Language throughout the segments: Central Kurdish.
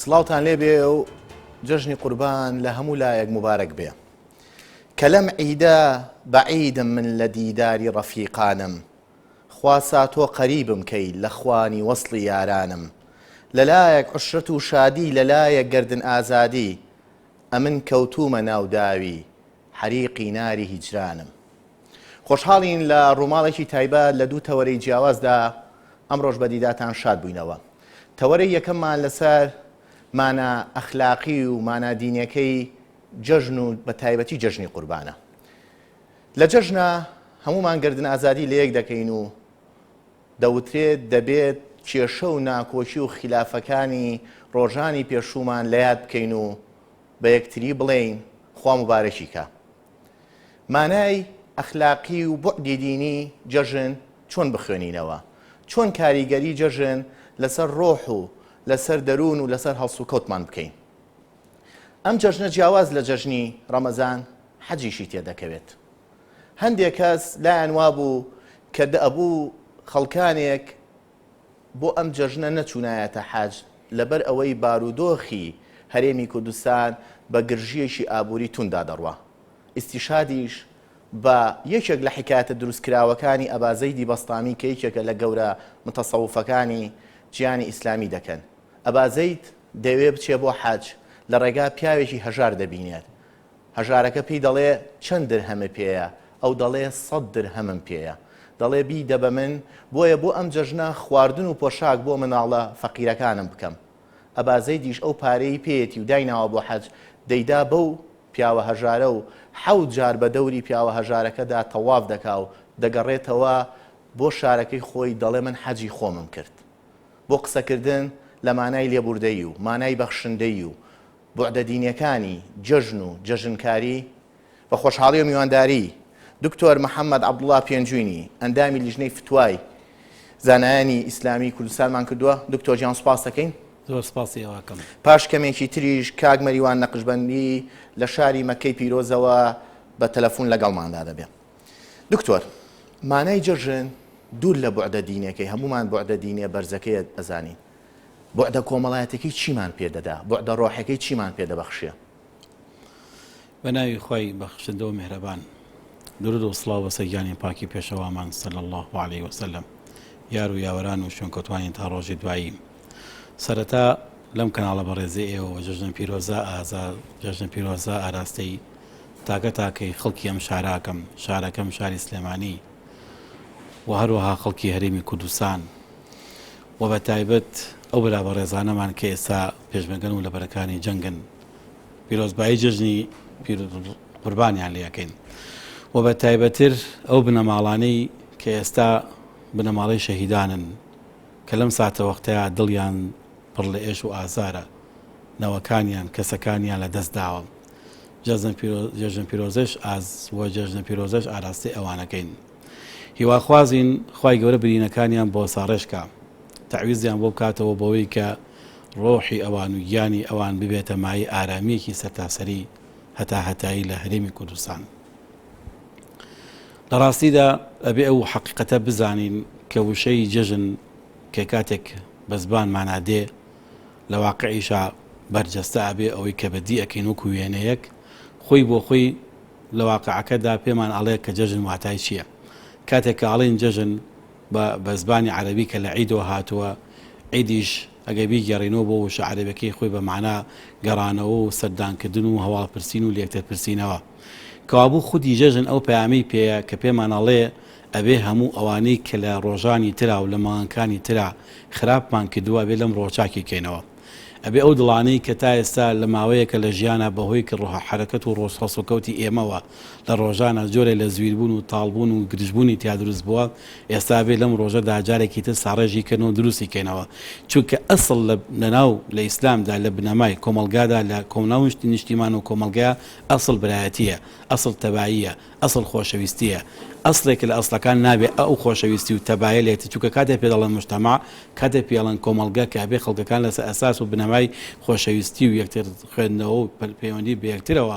سڵاوتان لێبێ و جەژنی قوربان لە هەموو لایەک مبارەک بێ. کە لەم عیدە بەعیدم من لە دیداری ڕەفیقانم، خواسا تۆ قەریبم کەی لە خوانی وەسڵی یارانم. لەلایەک عشرەت و شادی لەلایەک گردن ئازادی، ئەمن کەوتومە ناوداوی حەریقی ناری هیجرانم. خۆشحاڵین لە ڕووماڵێکی تایبەت لە دوو تەوەرەی جیاوازدا ئەمڕۆژ بە دیداتان شاد بووینەوە. تەوەرەی یەکەممان لەسەر مانە ئەخلاقی و مانە دینیەکەی جەژن و بە تایبەتی جەژنی قوربانە. لە جەژنە هەمومان گردن ئازادی لە یەک دەکەین و دەوترێت دەبێت کێشە و ناکۆچی و خلافەکانی ڕۆژانی پێشوومان لە یاد بکەین و بە یەکتری بڵێین خوا مبارەکی کە. مانای ئەخلاقی و بوعدی دینی جەژن چۆن بخوێنینەوە، چۆن کاریگەری جەژن لەسەر ڕۆح و لەسەر دەروون و لەسەر هەڵس و کەوتمان بکەین. ئەم جەژنە جیاواز لە جەژنی ڕەمەزان حەجیشی تێدەکەوێت. هەندێک کەس لایەن وابوو کە ئەبوو خەڵکانێک بۆ ئەم جەژنە نەچوونایەتە حەج لەبەر ئەوەی بارودۆخی هەرێمی کوردستان بە گرژیەکی ئابووری توندا دەڕوا. ئیستیشادیش بە یەکێک لە حکایەتە دروستکراوەکانی ئەبا زەیدی بەستامی کە یەکێکە لە گەورە متەسەوفەکانی جیانی ئیسلامی دەکەن. ئەبا زەید دەوێ بچێ بۆ حەج، لە ڕێگا پیاوێکی هەژار دەبینێت. هەژارەکە پێی دەڵێ چەند درهەمە پێیە؟ ئەو دەڵێ 100 درهەمم پێیە. دەڵێ بیدە بە من، بۆیە بۆ ئەم جەژنە خواردن و پۆشاک بۆ مناڵە فەقیرەکانم بکەم. ئەبا زەیدیش ئەو پارەی پێیەتی و دایناوە بۆ حەج، دەیدا بەو پیاوە هەژارە و 7 جار بە دەوری پیاوە هەژارەکەدا تەواف دەکا و دەگەڕێتەوە بۆ شارەکەی خۆی، دەڵێ من حەجی خۆمم کرد. بۆ قسەکردن لە مانای لێبوردەی و مانای بەخشندەی و بوعدە دینیەکانی جەژن و جەژنکاری بە خۆشحاڵی و میوانداری دکتۆر محەممەد عەبدوڵڵا پێنجووینی ئەندامی لیژنەی فتوای زانایانی ئیسلامی کوردستانمان کردووە. دکتۆر گیان سوپاس دەکەین. زۆر سپاسی ئەوەکەم. پاش کەمێکی تریش کاک مەریوان نەقشبەندی لە شاری مەکەی پیرۆزەوە بە تەلەفۆن لەگەڵماندا دەبێ. دکتۆر، مانای جەژن دوور لە بوعدە دینیەکەی، هەمومان بوعدە دینیە بەرزەکەی ئەزانین. بوعدە کۆمەڵایەتەکەی چیمان پێدەدا؟ بوعدە ڕۆحەکەی چیمان پێدەبەخشێ؟ بە ناوی خۆی بەخشندە و میهرەبان، درود و سڵاو بە سەرگیانی پاکی پێشەوامان صلی الله علیه وسلم، یار و یاوەران و شوێنکەوتوانی تا ڕۆژی دوایی. سەرەتا لەم کەناڵە بەڕێزی ئێوە جەژن پیرۆزە ئازاد، جەژن پیرۆزە ئاراستەی تاکە تاکەی خەڵکی ئەم شارەکەم شاری سلێمانی و هەروەها خەڵکی هەرێمی کوردستان و بە تایبەت ئەو برا بەڕێزانەمان کە ئێستا پێشمەگەن و لەبەرەکانی جەنگن، پیرۆزبایی جەژنی قوربانیان لێ یەکەین و بە تایبەتر ئەو بنەماڵانەی کە ئێستا بنەماڵەی شەهیدانن کە لەم ساتە وەختەیە دڵیان پڕ لە ئێش و ئازارە، نەوەکانیان کەسەکانیان لە دەست داوە. جەژن پیرۆزەش وە جەژن پیرۆزەش ئاراستی ئەوانەکەین. هیواخوازین خوای گەورە برینەکانیان بۆ ساڕێشکە، تەعویزیان بۆ بکاتەوە بەوەی کە ڕۆحی ئەوان و گیانی ئەوان ببێتە مای ئارامیەکی سەرتاسەری هەتا هەتایی لە هەرێمی کوردستان. لە ڕاستیدا ئەبێ ئەو حەقیقەتە بزانین کە وشەی جەژن کە کاتێک بە زبان مانادێ لە واقعیشە بەرجەستە ئەبێ ئەوەی کە بەدی ئەکەین وەکو وێنەیەک خۆی بۆ خۆی لە واقعەکەدا پێمان ئەڵێ کە جەژن واتای چییە. کاتێک کە ئەڵێن جەژن بە زبانی عەرەبی کە لە عیدەوە هاتووە، عیدیش ئەگەر بیگەڕێنەوە بۆ وشە عەرەبەکەی خۆی بە معنا گەڕانەوە و سەردانکردن و هەواڵپرسین و لێکتر پرسینەوە. کەوابوو خودی جەژن ئەو پەیامەی پێەیە کە پێمان ئەڵێ ئەبێ هەموو ئەوانەی کە لە ڕۆژانی ترا و لە ماڵەکانی ترا خراپمان کردووە بێ لەم ڕۆژاکی کەینەوە. ئەبێ ئەو دڵانەی کە تا ئێستا لە ماوەیەکە لە ژیانە بەهۆی کە ڕۆحە حرەکەت و ڕۆژهەڵس و کەوتی ئێمەوە لە ڕۆژانە جۆرە لە زویربوون و تاڵبوون و گرژبوونی تیا دروست بووە، ئێستا بێ لەم ڕۆژەدا جارێکی تر ساڕێژی کردنەوە دروستی کەینەوە. چونکە ئەسڵ لەناو لە ئیسلامدا لە بنەمای کۆمەلگادا لە کۆمەڵاوشتی نیشتیمان و کۆمەلگایە ئەسڵ برایەتیە، ئەسڵ تەباییە، ئەسڵ خۆشەویستیە. ئەسڵێک لە ئەسڵەکان نابێ ئەو خۆشەویستی و تەبایە لێتی، چونکە کاتێک پێ دەڵێن مجتەماع، کاتێک پێڵەن کۆمەلگا کە هەبێ خەڵکەکان لەسەر ئەساس و بنەمای خۆشەویستی و یەکتر خوێندنەوە و پەیوەندی بە یەکترەوە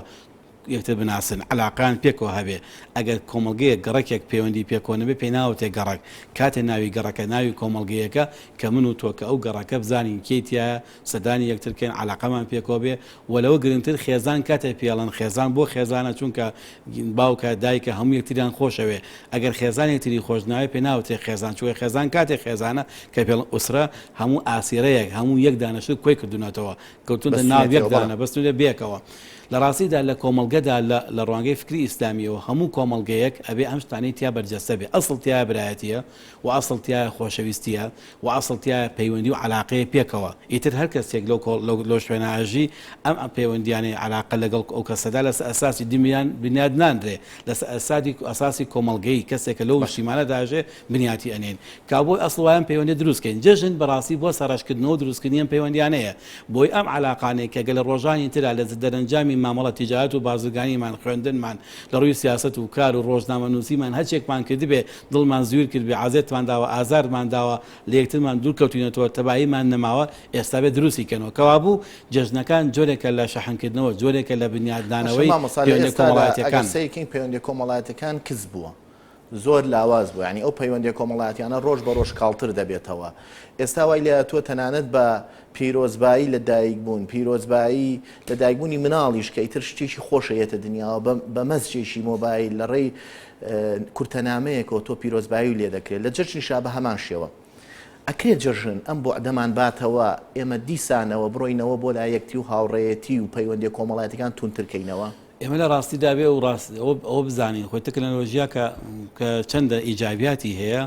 یەکتر بناسن علاقان پێکەوە هەبێ ئەگەر کۆمەڵگەیە گەڕێکێک پەیوەندی پێکۆنەبێ پێی ناوتێ گەڕک کاتێ ناوی گەڕەکە ناوی کۆمەڵگەیەکە کە من و تۆکە ئەو گەڕەکە بزانین کێتیایە سەدانی یەکترکەین علاقەمان پێکۆ بێ وەلەوە گرنگتر خێزان کاتێ پێڵەن خێزان بۆ خێزانە چونکە باوکە دایکە هەموو یەکتریان خۆشەوێ ئەگەر خێزان یەکتری خۆشناوی پێ ناوتێ خێزان چوە خێزان کاتێک خێزانە کە پێڵەن ئوسرە هەموو ئاسیرەیەک هەموو یەک دانەشت کوی کردوونەتەوە کەوتونە ناو یەکدانە بەستونێ بێکەوە لە ڕاستیدا لە کۆمەلگەدا لە ڕوانگەی فکری ئیسلامیەوە هەموو کۆمەلگەیەک ئەبێ ئەم شتانەی تیا بەرجەستە بێ ئەسڵ تیا برایەتیە و ئەسڵ تیا خۆشەویستیە و ئەسڵ تیا پەیوەندی و علاقەیە پێکەوە ئیتر هەر کەسێک لەو شوێنەژی ئەم پەیوەندیانەی علاقە لەگەڵ ئەو کەسەدا لەس ئەساسی دیمیان بنیاد نانرێ لەس ئەساسی کۆمەلگەی کەسێکە لەو شیمانە داژێ بنیاتی ئەنێن کابۆی ئەسڵوایان پەیوەندی دروستکەین جژن بەڕاستی بۆ سەرشکردنەوە دروستکردنیان پەیوەندیانەیە بۆی ئەم علاقانەیە کە گەل ڕۆژانی ترا لە دەرەنجامی مامەڵە تیجارەت و بازرگانیمان خوێندنمان لە ڕووی سیاست و کار و ڕۆژنامە نووسیمان هەرچێکمان کردبێ دڵمان زویر کرد بێ عازێتمان داوە ئازارمان داوە لە یەکترمان دوورکەوتینەوە تەباییمان نەماوە ئێستا بێ دروستی کەنەوە کەوا بوو جژنەکان جۆرێکە لە شەحنکردنەوە جۆرێکە لە بنیاددانەوەی کۆمەڵایەتەکان سەیەکین پەیوەندی کۆمەڵایەتەکان کز بووە زۆر لاواز بوو ینی ئەو پەیوەندی کۆمەڵایەتیانە ڕۆژ بە ڕۆژ کاڵتر دەبێتەوە ئێستا وای لە تۆ تەنانەت بە پیرۆزبایی لە دایکبوون پیرۆزبایی لە دایکبوونی مناڵیش کە ئیتر شتێکی خۆشەیەتە دنیاوە بە مەزجێکی مۆبایل لە ڕێی کورتەنامەیەکەوە تۆ پیرۆزبایی و لێ دەکرێت لە جەژنیشا بە هەمان شێوە ئەکرێت جژن ئەم بۆ عدەمان باتەوە ئێمە دیسانەوە بڕۆینەوە بۆ لا یەکتی و هاوڕێیەتی و پەیوەندی کۆمەڵایەتەکان تونترکەینەوە ئێمە لە ڕاستیدا بێ و ئەوە بزانین خۆی تەکنەلۆژیا کە چەندە ئیجابیاتی هەیە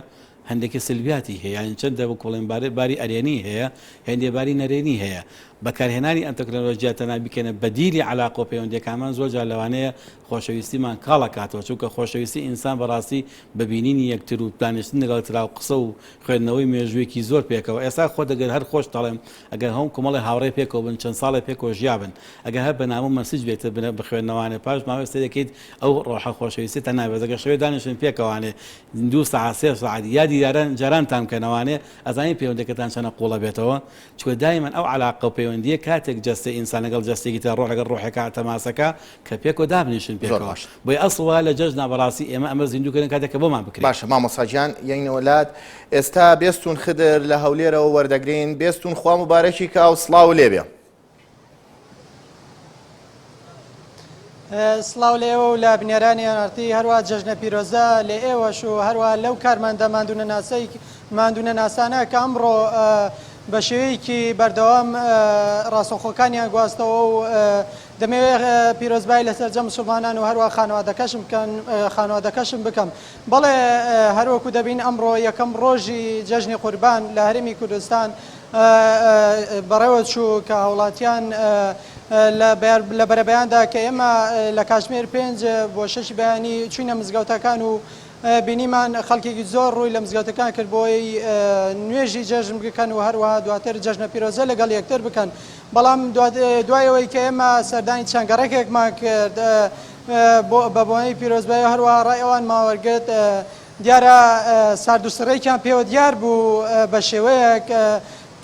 هەندێکی سلبیاتی هەیە یان چەندە بە کۆڵێن باری ئەرێنی هەیە هەندێ باری نەرێنی هەیە بەکارهێنانی ئەم تەکنەلۆژیا تەنها بکەنە بەدیلی علاقە و پەیوەندیەکانمان زۆر جار لەوانەیە خۆشەویستیمان کاڵەکاتەوە چونکە خۆشەویستی ئینسان بەڕاستی ببینینی یەکتر و دانیشتن لەگەڵ تراو قسە و خوێندنەوەی مێژوویەکی زۆر پێکەوە ئێستا خۆ دەگەر هەر خۆش دەڵێم ئەگەر هەم کۆمەڵی هاوڕێ پێکەوە بن چەند ساڵێ پێکەوە ژیابن ئەگەر هەر بەنامە مەسیج بێتە بنە بخوێندنەوانێ پاش ماوەی دەکەیت ئەو ڕۆحە خۆشەویستی تەنابێت دەگە شەوێ دانیشتن پێکەوانێ 2 ساعت 3 ساعت یادی جارانتان کەنەوانێ ئەزانی پەیوەندەکەتان چەنە قوڵە بێتەوە چکە دایمەن ئەو علاقە و پەیوەندیە کاتێک جەستە ئینسان لەگەڵ جەستێکی تا ڕۆح لەگەڵ ڕۆحێکا تەماسەکە کە پێکەوە دابنیشن پێکەوە بۆی ئەسڵوا لە جەژنا بەڕاستی ئێمە ئەمە زیندووکردن کاتێککە بۆمان بکرێت باشە مامۆساجیان یەکنەوەلات ئێستا بێستون خدر لە هەولێرەوە وەردەگرین بێستون خوا مبارەکی کا و سڵاو لێبێ سڵاو لە ئێوە و لە بنێرانی ئەنارتی هەروە جەژنە پیرۆزە لە ئێوەش و هەروە لەو کارمەندە ماندوونە ناسانە کە ئەمڕۆ بە شێوەیەکی بەردەوام ڕاستەوخۆکانیان گواستەوە و دەمەوێت پیرۆزبایی لەسەر جەم مسلمانان و هەروە خانوادەکەشم بکەم بەڵێ هەروەکو دەبین ئەمڕۆ یەکەم ڕۆژی جەژنی قوربان لە هەرێمی کوردستان بەڕێوە چوو کە هاوڵاتیان لە بەرەبەیاندا کە ئێمە لە کاتژمێر 5 بۆ 6 بەیانی چوینە مزگەوتەکان و بینیمان خەڵکێکی زۆر ڕووی لە مزگەوتەکان کرد بۆی نوێژی جەژن بکەن و هەروەها دواتر جەژنە پیرۆزە لەگەڵ یەکتر بکەن بەڵام دوایەوەی کە ئێمە سەردانی چەنگەڕێکێکمان کرد بە بۆنەی پیرۆزبایی هەروەها ڕای ئەوان ماوەرگرت دیارە ساردوسڕێکیان پێوە دیار بوو بە شێوەیەک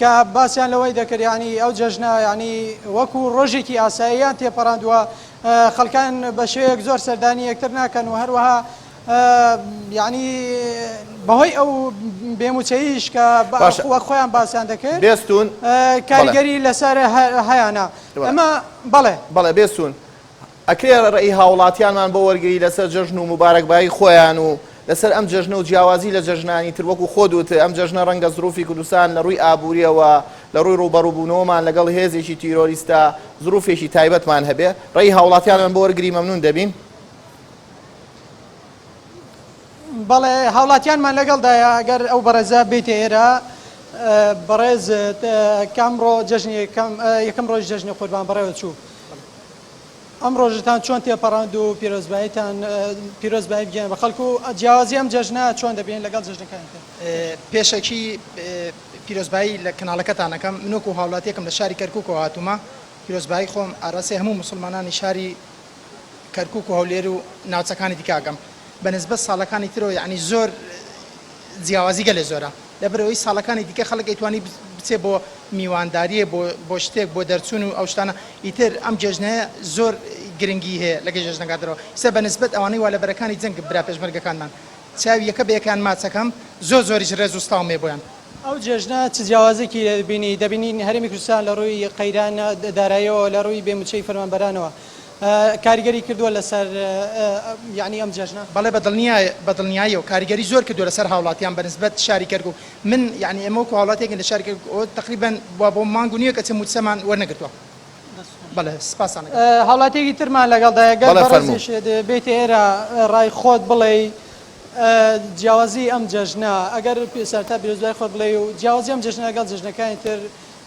کە باسییان لەوەی دەکرد ینی ئەو جەژنە ینی وەکو ڕۆژێکی ئاساییان تێپەڕاندووە خەڵکان بە شێوەیەک زۆر سەردانی یەکتر ناکەن و هەروەها یعنی بەهۆی ئەو بێموچەیش کە وەک خۆیان باسییان دەکرد بێستون کاریگەری لەسەر هەیەە ئەمە بەڵێ بێستون ئەکرێ ڕێی هاوڵاتیانمان بۆ وەرگری لەسەر جەژن و مبارەکبایی خۆیان و لەسەر ئەم جەژنە و جیاوازی لە جەژنانی تر وەکو خۆدوتە ئەم جەژنە ڕەنگە زروفی کوردستان لە ڕووی ئابوووریەوە لە ڕووی ڕوبەڕووبوونەوەمان لەگەڵ هێزێکی تیرۆریستە زروفێکی تایبەتمان هەبێ ڕێی هاوڵاتیانمان بۆ وەرگری مەمنون دەبین بەڵێ هاوڵاتیانمان لەگەڵدایە ئەگەر ئەو بەڕێزە بێتە ئێرە بەڕێز کامڕۆ یەکەم ڕۆژ جەژنی قوربان بەڕێوە چوو ئەم ڕۆژتان چۆن تێپەڕاند و پیرۆزبایی بگەن بە خەڵکو و جیاوازی ئەم جەژنە چۆن دەبین لەگەڵ جەژنەکان پێشەکی پیرۆزبایی لە کەناڵەکەتانەکەم منوک و هاوڵاتیەکەم لە شاری کەرکووکەوە هاتوومە پیرۆزبایی خۆم ئاراسی هەموو مسلمانانی شاری کەرکووک و هەولێر و ناوچەکانی دیکاگەم بەنسبەت ساڵەکانی ترەوە یعنی زۆر جیاوازی گەلێ زۆرە لەبەرەوەی ساڵەکانی دیکە خەڵک ئەیتوانی بچێ بۆ میوانداریە بۆ شتێک بۆ دەرچوون و ئەو شتانە ئیتر ئەم جێژنەیە زۆر گرنگی هەیە لەگەی جەژنەکاتەوە سە بە نسبەت ئەوانەی وا لە بەرەکانی جەنگ برا پێشمەرگەکانمان چاوی یەکە بەیەکان ماچەکەم زۆریش ڕێز و ستاومێ بۆیان ئەو جێژنە چ جیاوازێکی بینی دەبینین هەرێمی کوردستان لە ڕووی قەیران داراییەوە لە ڕووی بێموچەی فەرمانبەرانەوە کاریگەری کردووە لەسەر یعنی ئەم جێژنە بەڵێ بەدڵنیایی و کاریگەری زۆر کردووە لەسەر هاوڵاتیان بەنسبەت شاری کەرگوو من یعنی ئێمە وەکو هاوڵاتێکن لە شاری کەرگوو تقریبا بۆ مانگ و نییە کە چ موچەمان وەرنەگرتووە بەڵێ سپاسانە هاوڵاتێکی ترمان لەگەڵدایە گەر بەڕێزیش بێتە ئێرە ڕای خۆت بڵێ جیاوازی ئەم جەژنە ئەگەر سەرتا پیرۆزبای خۆت بڵێ و جیاوازی ئەم جەژنە لەگەڵ جەژنەکانی تر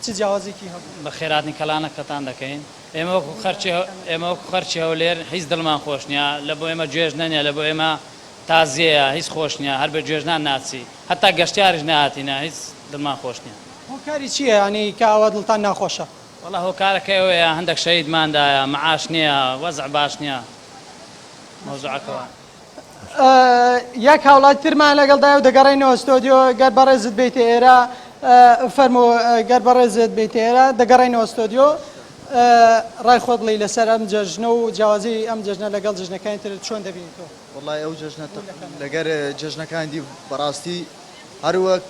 چ جیاوازێکی هەبوو بە خێراتنی کەلانەکەتان دەکەین ئێمە وەکو خەرچی هەولێر هیچ دڵمان خۆش نییە لە بۆ ئێمە گوێژنە نیە لە بۆ ئێمە تازیەیە هیچ خۆش نییە هەر بە گوێژنان ناچی هەتا گەشتیاریش نهاتینە هیچ دڵمان خۆش نییە هۆکاری چییە ینی کە ئەوە دڵتان ناخۆشە وەڵا هۆکارەکە ئەوەیە هەندێک شەهیدماندایە مەعاش نییە وەزع باش نییە مەوزوعەکەەوە یەک هاوڵاتی ترمان لەگەڵدایە و دەگەڕێنەوە ستۆدیۆ گەر بەڕێزت بێتە ئێرە فەرمو گەر بەڕێزت بێتە ئێرە دەگەڕێنەوە ستۆدیۆ ڕای خۆت بڵێ لەسەر ئەم جەژنە و جیاوازی ئەم جەژنە لەگەڵ جەژنەکانی تر چۆن دەبینیتەوە وڵای ئەو جەژنە لەگەر جەژنەکانی بەڕاستی هەروەک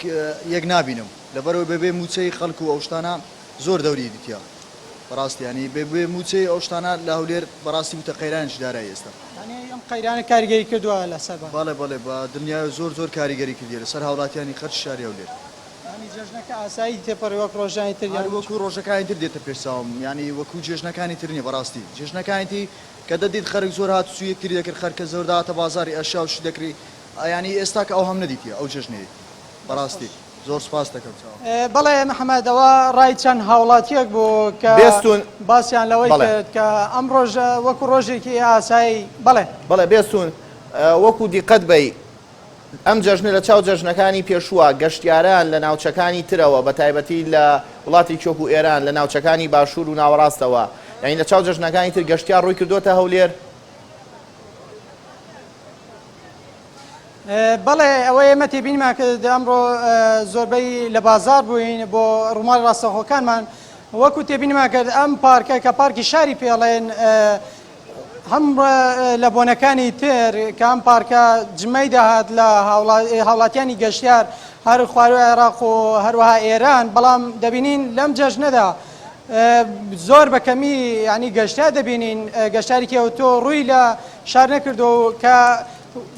یەک نابینم لەبەرەوە بەبێ موچەی خەڵکو و ئەو شتانە زۆر دەوری دیتیا بەڕاستی ینی بێ موچەی ئەو شتانە لە هەولێر بەڕاستی وتە قەیرانیش دارایی ئێستا ئەم قەیرانە کاریگەری کردووە لەسەر بەڵێ بە دنیای زۆر کاریگەری کردی لەسەر هاوڵاتیانی خەرج شاری هەولێر جێژنەکە ئاسایی تێپەڕی وەک ڕۆژانی تر وەکو ڕۆژەکانی تر دێتە پێشاوم ینی وەکو جێژنەکانی تر نیە بەڕاستی جێژنەکانی کە دەدیت خەرک زۆر هات سو یەکتری دەکرد خەرکە زۆر داهاتە بازاری ئەشیا و شی دەکری ینی ئێستا کە ئەو هەم نەدیتە ئەو جێژنەیە بەڕاستی زۆر سپاس دەکەم بەڵێ محەممەدەوە ڕای چەند هاوڵاتیەک بوو کە باسییان لەوەی کرد کە ئەم ڕۆژە وەکو ڕۆژێکی ئاسایی بەڵێ بێستون وەکو دیقەت بی ئەم جەژنە لە چاو جەژنەکانی پێشووە گەشتیاران لە ناوچەکانی ترەوە بە تایبەتی لە وڵاتی کۆک و ئێران لە ناوچەکانی باشوور و ناوەڕاستەوە یعنی لە چاو جەژنەکانی تر گەشتیار ڕووی کردوتە هەولێر بەڵێ ئەوەی ئێمە تێبینمان کرد ئەمڕۆ زۆربەی لە بازار بووین بۆ ڕووماڵ ڕاستەخۆکانمان وەکو تێبینمان کرد ئەم پارکە کە پارکی شاری پێڵێن هەم لە بۆنەکانی تر کە ئەم پارکە جمەی داهات لە هاوڵاتیانی گەشتیار هەر خواروی عێراق و هەروەها ئێران بەڵام دەبینین لەم جەژنەدا زۆر بەکەمی ینی گەشتیار دەبینین گەشتاری کەوتۆ ڕووی لە شار نەکردو کە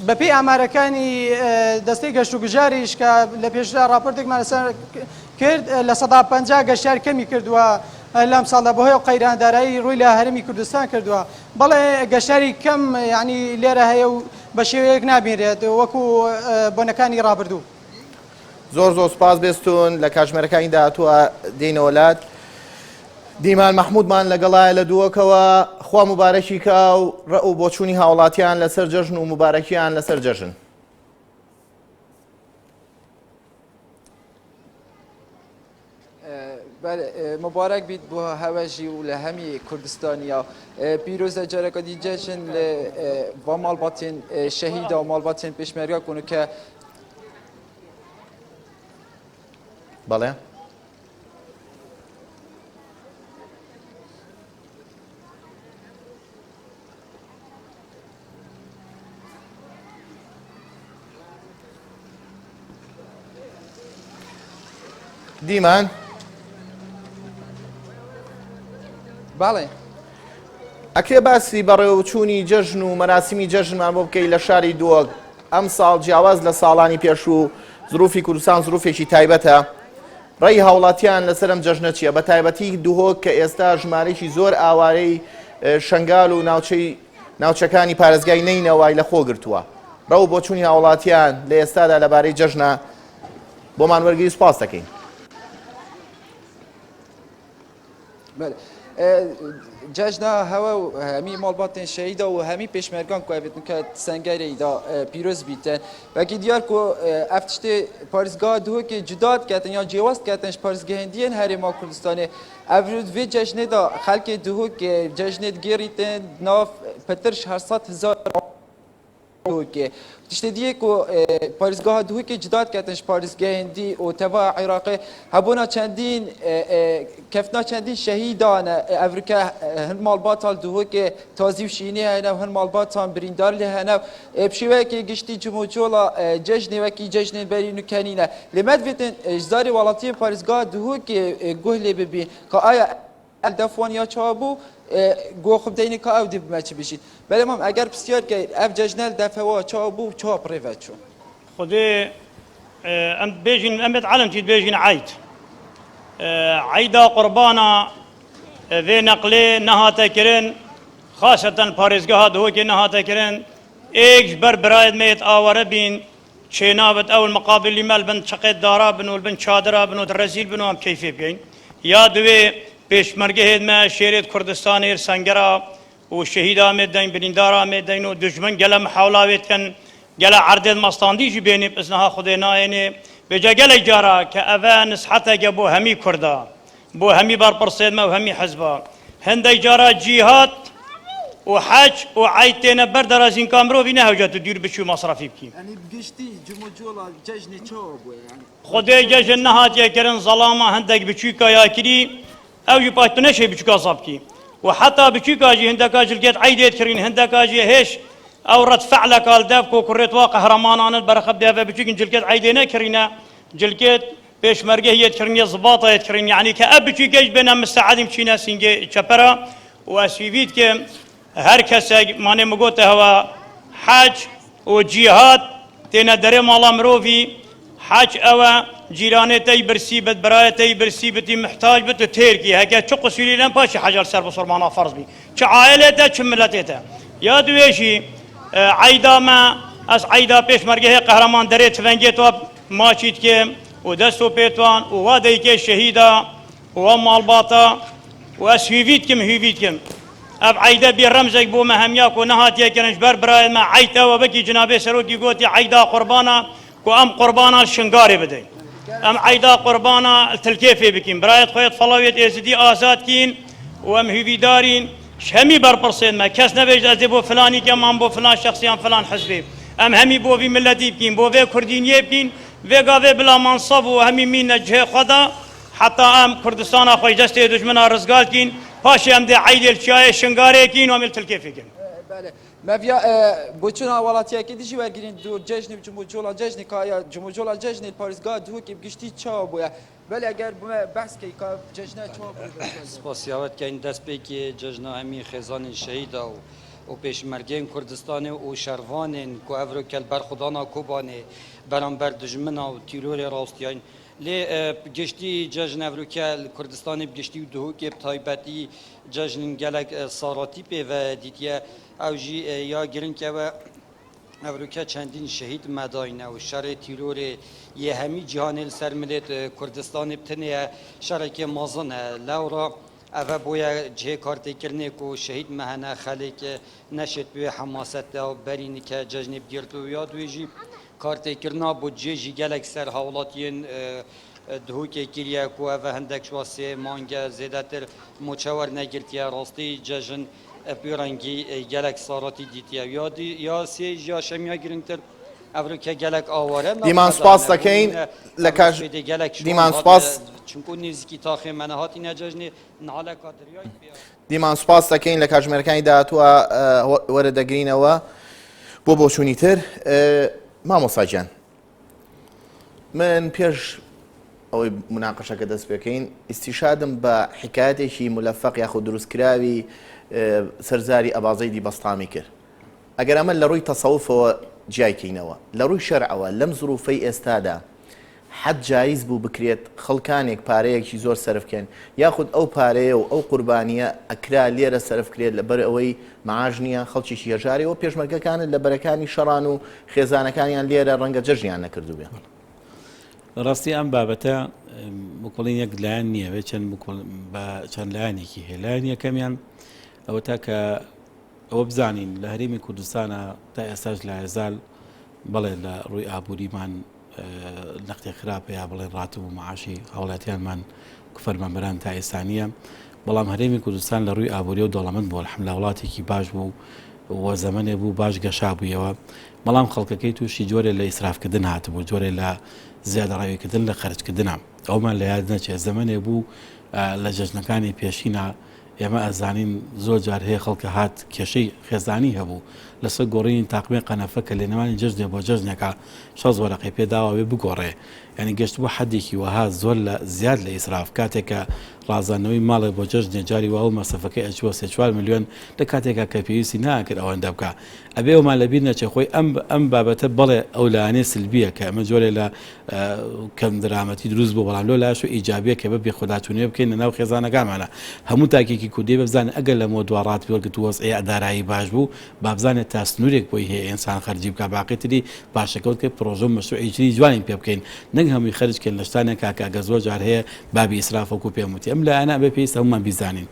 بەپێی ئامارەکانی دەستەی گەشت و گوژاریش کە لە پێشدا راپۆرتێکمان لەسەر کرد لە 150 گەشتیار کەمی کردووە لەم ساڵدا بەهۆی و قەیراندارایی ڕووی لە هەرێمی کوردستان کردووە بەڵێ گەشتاری کەم ینی لێرە هەیە و بە شێوەیەک نابینرێت وەکو بۆنەکانی ڕابردوو زۆر سپاس بێستون لە کاتژمێرەکانی داهاتووە دێنە وڵات دیمان مەحموودمان لەگەڵایە لە دووەکەوە خوا مبارەکی کا و ڕە و بۆچوونی هاوڵاتیان لەسەر جەژن و مبارەکیان لەسەر جەژن مبارک بیت بۆ هەوەژی و لە هەمی کوردستانیا پیرۆزە جارێکە دیجەژن لە با ماڵباتین شەهیدا و ماڵباتین پێشمەرگا کونو کە بەڵێ دیمان بەڵێ ئەکرێ باسی بەڕێوەچوونی جەژن و مەراسیمی جەژنمان بۆ بکەی لە شاری دۆک ئەم ساڵ جیاواز لە ساڵانی پێشوو زروفی کوردستان زروفێکی تایبەتە ڕێی هاوڵاتیان لەسەر ئەم جەژنە چییە بە تایبەتی دوهۆک کە ئێستا ژمارەی زۆر ئاوارەی شنگال و ناوچەکانی پارێزگای نینەوەی لە خۆ گرتووە ڕەو بۆچوونی هاوڵاتیان لە ئێستادا لەبارەی جەژنە بۆمان وەرگری سوپاس دەکەین جەژنا هەوە و هەمی ماڵباتên شەهیدا و هەمی پێشمەرگان ku evêtin ke sengerê da pîroz bîte wekî diyar ku ev tiştê parêzgeha duhokê cuda diketin ya cêwaz diketin ji parêzgehêndiyên Herêma Kurdistanê ev vê ceşnê da xelkê duhokê ceşnê digêrîtin nav petir ji 700,000 دوكي تشتديه كو باريزگاه دوكي جداد كاتنش باريزگاه دي او تبع عراقي هبونا چندين كفنا چندين شهيدان افريكا هن مالباتال دوكي تازيو شيني هنا وهن مالباتان بريندار لهنا بشويه كي گشتي جموجولا جشن وكي جشن برينو كانينا لمدفتن جزاري ولاتي باريزگاه دوكي گهلي ببي كايا الدفوان یا چابو گو خوب دینی که او دی بمچ بشید ولی هم اگر بسیار که اف ججنال دفوا چابو چاب ریوچو خدي ام بيجين ام علم تيد بيجين عيد عيدا قربانا ذي نقلي نها تكرن خاصة باريزگاه دو كي نها تكرن ايج برايد ميت آوره بين شينابت او المقابل اللي مال بن شقيت دارا بن والبن شادرا بن والرزيل بن ام كيفي بين يا دوي پیشمرگه ما شهرت کردستان سنگرا و شهید آمد دین بریندار آمد دین و دشمن گله محاولات کن گله عرض مستاندی جی بینی اسنها خود ناینه بجا گله جارا که اوان نصحته جبو همی کردا بو همی بار پرسید ما و همی حزبا هندی جارا جهاد و حج و عیتنا بردرازین کامرو بینه هوجت دیر بچو مصرفی بکیم. یعنی بگشتی جموجولا جشن چابو یعنی خدای جشن نهات یکرن ظلامه هندک بچو کایا کری او يبقى شيء بشكا صابكي وحتى بشكا جي هندك جلقيت عيدت كرين هندك جي هيش او رد فعلك قال دافكو كريت واقع هرمان انا البرخب دافا بشكا جلقيت عيدنا كرينا جلقيت بيش مرقه يتكرين زباطه يتكرين يعني كاب بشكا بينا مستعد مشينا سينجي تشبرا واسيفيد كي هركس ماني مقوته هو حاج وجهاد تينا دري مالا مروفي حاج او جيراني تي برسيبت برايه تي برسيبتي محتاج بت تيركي هكا تشق سوريلان باشي حجر سر بصرمانا فرض بي تش عائلته تش ملتته يا دويشي عيدا ما اس عيدا بيش مرقه قهرمان دريت فنجيتو ماشيت كي ودستو بيتوان ووادي كي شهيدا ومالباطا واسهيفيت كم هيفيت كم اب عيدا بالرمزك بو مهمياك ونهات يكنش بربرايه ما عيتا وبكي جنابي سروكي قوتي عيدا قربانا وام قربانا الشنقاري بدي ام عيدا قربانا التلكيفي بكين برايت خويت فلاويت ازدي ازاد كين وام هيفي دارين شهمي بربرسين ما كاس نبيج ازبو فلاني كمان بو فلان شخصيان فلان حزبي ام همي بو في ملتي بكين بو في كردين يبكين فيغا في بلا منصب وهمي مين نجه خدا حتى ام كردستان اخوي جستي دجمنا رزقال كين باشي ام دي عيد الشاي شنقاري كين وام التلكيفي كين بله مافيا بوچنا ولاتیا کی دیجی ورگیرین دو جشن جموجولا جشن کایا جموجولا جشن پاریزگاه دو کی بگشتی چابویا بله اگر بحث کی کا جشن چابو سپاسیاوت که این دست به که جشن همی خزان شهید و پیشمرگین کردستان و شروان کو افرو کل برخدانا کوبانه برانبر دجمنا و تیرور راستیان لی گشتی جشن افرو کل کردستان بگشتی دو کی تایبتی جشن گلک ساراتی په و دیتیه او جی یا گرین که و افریقا چندین شهید مداینه و شر تیرور یه همی جهان سر ملت کردستان بتنه شرک مازنه لورا اوه بویا جه کارت کرنه کو شهید مهنه خلق نشد به حماست و برینی که جشن بگیرد و یاد ویجی کارت کرنا بود جه گلک سر حولاتین دهو که کریه کو اوه هندک شواسه مانگه زیدتر مچور نگرتیه راستی جشن پیرانگی گلک ساراتی دیتیه یا سیج یا شمیا گرینتر افریقا گلک آواره دیمان سپاس دکین لکاش دیمان سپاس چونکو نزدیکی تاخی منهات این جشن نهال کادریای دیمان سپاس دکین لکاش مرکانی داتو ورد گرینه و بو شونیتر مامۆستا گیان من پێش ئەوەی مناقەشەکە دەست پێکەین ئیستیشادم بە حکایەتێکی مولەفەق یاخود دروستکراوی سەرزاری ئەبازەی دیبەستامی کرد. ئەگەر ئەمە لە ڕووی تەسەووفەوە جیایکەینەوە لە ڕووی شەرعەوە لەم زروفەی ئێستادا حەد جایز بوو بکرێت خەڵکانێک پارەیەکی زۆر سەرفکەن یاخود ئەو پارەیە و ئەو قوربانیە ئەکرا لێرە سەرفکرێت لەبەر ئەوەی مەعاش نییە خەڵکیشی هەژارەوە پێشمەرگەکانت لە بەرەکانی شەڕان و خێزانەکانیان لێرە ڕەنگە جەژنیان نەکردو بێ. ڕاستی ئەم بابەتە مکۆڵین یەک لایەن نییە بێ چەند لایەنێکی هەیە لایەن یەکەمیان ئەوە تا کە ئەوە بزانین لە هەرێمی کوردستانە تا ئێستاش لە هێزال بەڵێ لە ڕووی ئابووریمان نەختی خراپە یا بڵێن ڕاتب و معاشی هاوڵاتیانمان کوفەرمەبەران تا ئێستا نییە بەڵام هەرێمی کوردستان لە ڕووی ئابووری و دەوڵەمەند بووە الحەمدولillah وڵاتێکی باش بوو و زەمانێ بوو باش گەشا بوویەوە بەڵام خەڵکەکەی تووشی جۆرێ لە ئیسرافکردن هاتبوو جۆرێ لە زیادەڕاویکردن لە خەرجکردنە ئەومان لە یاد نەچێت زەمانێ بوو لە جەژنەکانی پێشینە ئێمە ئەزانین زۆر جار هەیە خەڵکە هات کێشەی خێزانی هەبوو لەسەر گۆڕین تاقمێ قەنەفە کە لە نێوانی جەژنێ بۆ جەژنێکە 6 وەرەقەی پێداوە بگۆڕێ ینی گەشت بۆ حەدێکی وەها زۆر لە زیاد لە ئیسراف کاتێکە ڕازانەوەی ماڵێک بۆ جەژنێ جاری وەڵ مەسەفەکەی ئەچوە 3-4 میلیۆن لە کاتێکە کە پێویستی ناکرد ئەوەندە بکە ئەبێ ئەومان لەبیر نەچێ خۆی ئەم بابەتە بەڵێ ئەو لایەنێ سلبیە کە ئەمە جۆرێ لە کەم درامەتی دروست بۆ بەڵام لۆ لایەش و ئیجابیە کە بەبێ خودداچوونێ بکەین لە ناو خێزانەکانمانە هەموو تاکێکی کوردی ببزانێت ئەگەر لە مۆدوارات وەرگرت وەزعی ئەدارایی باش بوو با بزانێت تا سنوورێک بۆی هەیە ئینسان خەرجی بکە باقیتری باشەکەوت کە پرۆژە مەشروعی جوانین پێ بکەین نەک هەمووی خەرجکەن لە شتانێک کاکە زۆر جار هەیە بابی ئیسرافەکو پێم وتی ئەم لایەنە بێ پێویستە هەمومان بیزانین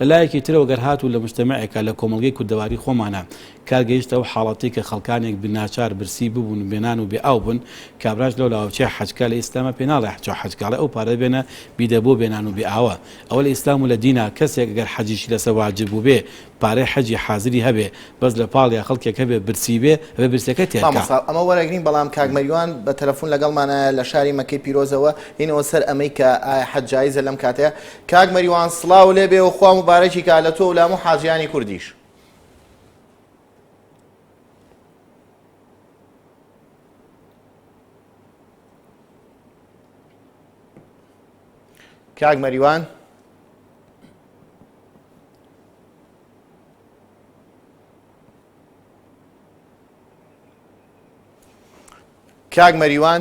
لەلایەکی ترەوە گەر هاتوو لە مجتەمەعێکە لە کۆمەڵگەی کوردەواری خۆمانە کارگەیشتە و حاڵەتی کە خەڵکانێک بناچار برسی ببوون بێنان و بێ ئاو بوون کابراش لەو لاوچێ حەجکە لە ئیسلامە پێ ناڵێ حەجە حەجکاڵە ئەو پارە بێنە بیدە بۆ بێنان و بێ ئاوە ئەوە لە ئیسلام و لە دینە کەسێک گەر حەجیشی لەسەر واجب بوو بێ پارەی حەجی حازری هەبێ بەس لە پاڵیا خەڵکێک هەبێ برسی بێ هەبێ برسەکە تێکا ئەمە وەرەگرین بەڵام کاگمەریوان بە تەلەفۆن لەگەڵمانە لە شاری مەکەی پیرۆزەوە هینەوە سەر ئەمەی کە حەجایزە لەم کاتەیە کاگمەریوان سڵاو لێ بێ و خوا مبارەکی کا لە تۆ و لامو حاجیانی کوردیش کاگمەریوان کاگمەریوان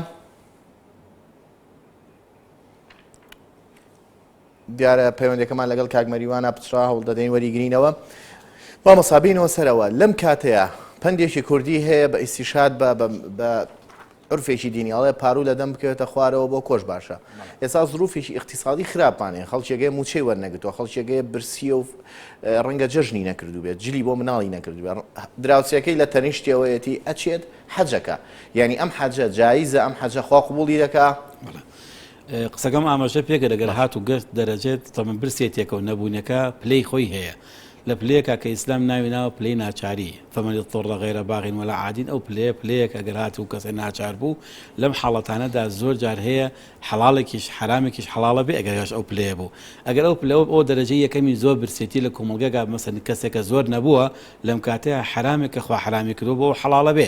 دیارە پەیوەندەکەمان لەگەڵ کاگمەریوانە پچرا هەوڵ دەدەین وەریگرینەوە با مەسابینەوە سەرەوە لەم کاتەیە پندێکی کوردی هەیە بە ئیسیشاد بە عرفێکی دینیاڵێ پارو لە دەم بکەوێتە خوارەوە بۆ کۆش باشە ئێستا زروفێکی اقتصادی خراپانێ خەڵکێگەی موچەی وەرنەگرتووە خەڵکێگەی برسیە و ڕەنگە جەژنی نەکردو بێت جلی بۆ مناڵی نەکردو بێت دراوسەکەی لە تەنیشتەوەیەتی ئەچێت حەجەکە یعنی ئەم حەجە جاییزە ئەم حەجە خوا قبوڵی دەکا قسەکەم ئاماژە پێکە دەگەر هات و گەشت دەرەجێت تەمەن برسێتێکە و نەبوونەکە پلەی خۆی هەیە لە پلەیەکە کە ئیسلام ناوی ناوە پلەی ناچاری فەمەن اضطر غیر باغ ولا عاد ئەو پلەیەک ئەگەر هات و کەسە ناچار بوو لەم حاڵەتانەدا زۆر جار هەیە حەڵاڵێکیش حرامێکیش حەڵاڵە بێ ئەگەرش ئەو پلەیە بوو ئەگەر ئەو پلەوە ئەو دەرەجەی یەکەمی زۆر برسێتی لە کۆمەڵگەگا مەسەن کەسێکە زۆر نەبووە لەم کاتەیە حرامێکە خوا حرامی کردو بۆ حەڵاڵە بێ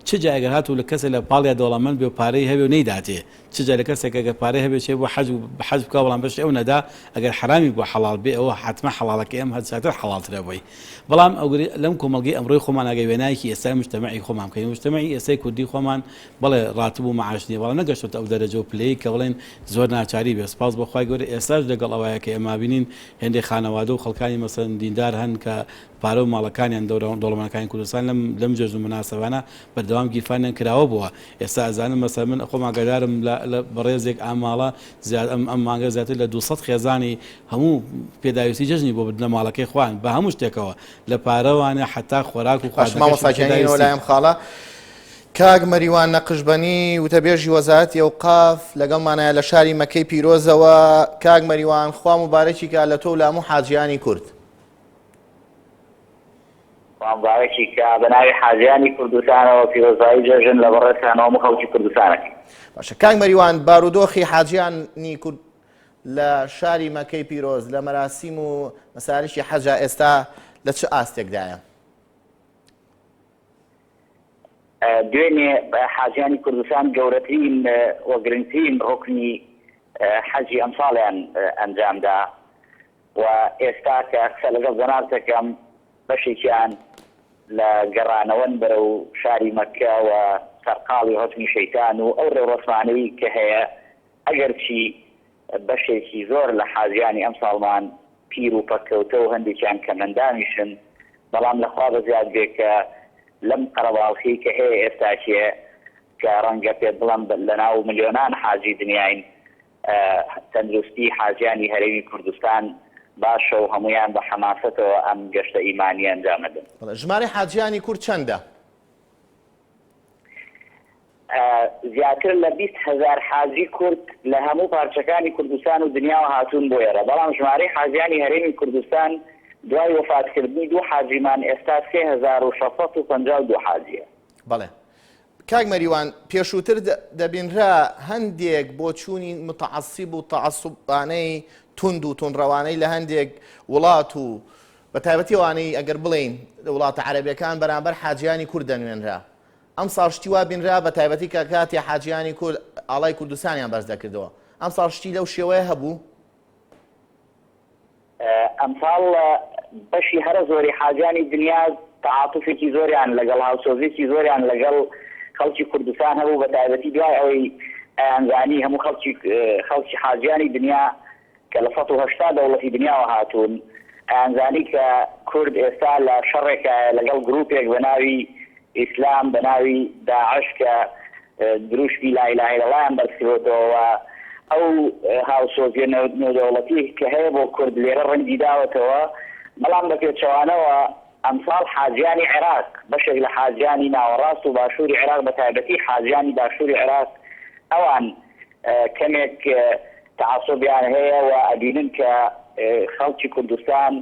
چ جا ئەگەر هات و لە کەسە لە پاڵیا دەوڵەمەند بێ و پارەی هەبێ و نەیداتێ چ جا لە کەسێکە گە پارەی هەبێ چێ بۆ حەج بکە بەڵام بەش ئەو نەدا ئەگەر حرامی بۆ حەڵاڵ بێ ئەوە حتممە حەڵاڵەکە ئەم هەرچاتر حەڵاترە بۆی بەڵام ئەوگری لەم کۆمەڵگەی ئەمڕۆی خۆمان ئەگەی وێنایکی ئێستا مجتەمەعی خۆمان بکەین مجتەمەعی ئێستای کوردی خۆمان بەڵێ ڕاتب و معاش نییە بەڵام نەگەشتوتە ئەو دەرەجە و پلەی کە بڵێن زۆر ناچاری بێ سپاس بەخوای گەورە ئێستاش لەگەڵ ئەوەیە کە ئێمە بینین هێندێک خانەوادە و خەڵکانی مەسەن دیندار هەن کە پارە و ماڵەکانیان دەوڵەمەندەکانی کوردستان لەم جێژن و مناسەبانە بەردەوام گیرفانیان کراوە بووە ئێستا ئەزانم مەسەر من خۆم ئاگادارم لە بەڕێزێک ئاماڵە ئەم مانگە زیاتر لە 200 خێزانی هەموو پێداویستی جەژنی بۆ بدنە ماڵەکەی خوان بە هەموو شتێکەوە لە پارەوانە حتا خۆراک و خۆشمامەساکیانیەوەلایم خاڵە کاگمەریوان نەقشبەنی وتەبێژی وەزارەتی ئەوقاف لەگەڵمانایە لە شاری مەکەی پیرۆزەوە کاگمەریوان خوا مبارەکی کا لە تۆ و لە هەموو حاجیانی کورد بارێکی کە بە ناوی حاجیانی کوردستانەوە پیرۆزبایی جێژن لە بەڕێستانەوە خەڵکی کوردستانەکەی باشە کاگمەریوان بارودۆخی حاجیانی کورد لە شاری مەکەی پیرۆز لە مەراسیم و مەساریشی حەجا ئێستا لە چه ئاستێکدایە دوێنێ حاجیانی کوردستان گەورەترین و گرنگترین ڕۆکنی حەجی ئەمساڵیان ئەنجامدا و ئێستا کە قسە لەگەڵ جەناب دەکەم بەشێکیان لە گەڕانەوەن بەرە و شاری مەکە و سەرقاڵی هەتمی شەیتان و ئەو ڕێوڕسمانەی کە هەیە ئەگەرچی بەشێکی زۆر لە حاجیانی ئەم ساڵمان پیر و پەککەوتە و هەندێکیان کە مندانیشن بەڵام لەخوا بەزیاد بێ کە لەم قەرەباڵخی کە هەیە ئێستاکیە کە ڕەنگە پێ بڵم لەناو ملیۆنان حاجی دنیاین تەندروستی حاجیانی هەرێمی کوردستان باشە و هەمویان بە حەماسەتەوە ئەم گەشتە ئیمانی ئەنجامەدەن ژمارە حاجیانی کورد چەندە؟ زیاتر لە 20,000 حاجی کورد لە هەموو پارچەکانی کوردستان و دنیاوە هاتوون بۆ ئێرە بەڵام ژمارەی حاجیانی هەرێمی کوردستان دوای وفاتکردنی دوو حاجیمان ئێستا 3652 حاجیە. بەڵێ کاک مەریوان پێشووتر دەبینرا هەندێک بۆ چوونی متعەسیب و تەعەسسوبانەی تند و تونڕەوانەی لە هەندێک وڵات و بە تایبەتی ئەوانەی ئەگەر بڵێین وڵاتە عەرەبیەکان بەرامبەر حاجیانی کورد دەنوێنرا. ئەم ساڵ شتی وا بینرا بە تایبەتی کە کاتی حاجیانی کورد ئاڵای کوردستانیان بەرز دەکردەوە. ئەم ساڵ شتی لەو شێوەیە هەبوو؟ ئەمساڵ بەشی هەرە زۆری حاجیانی دنیا تعاتوفێکی زۆریان لەگەڵ هاوسۆزێکی زۆریان لەگەڵ خەڵکی کوردستان هەبوو بە تایبەتی دوای ئەوەی ئەیانزانی هەموو خەڵکی حاجیانی دنیا کە لە 1970 دەوڵەتی دنیاوە هاتوون ئەیانزانی کە کورد ئێستا لە شەڕێکە لەگەڵ گروپێک بە ناوی ئیسلام بە ناوی داعش کە دروشتی لا إله إلا الله بەرزکردەوە ئەو هاوسۆزیە نێودەوڵەتی کە هەیە بۆ کورد لێرە ڕەنگی داوەتەوە بەڵام بە پێچەوانەوە ئەمساڵ حاجیانی عێراق بەشێک لە حاجیانی ناوەڕاست و باشووری عێراق بە تایبەتی حاجیانی باشووری عێراق ئەوان کەمێک تعەسوبیان هەیە و ئەبینن کە خەڵکی کوردستان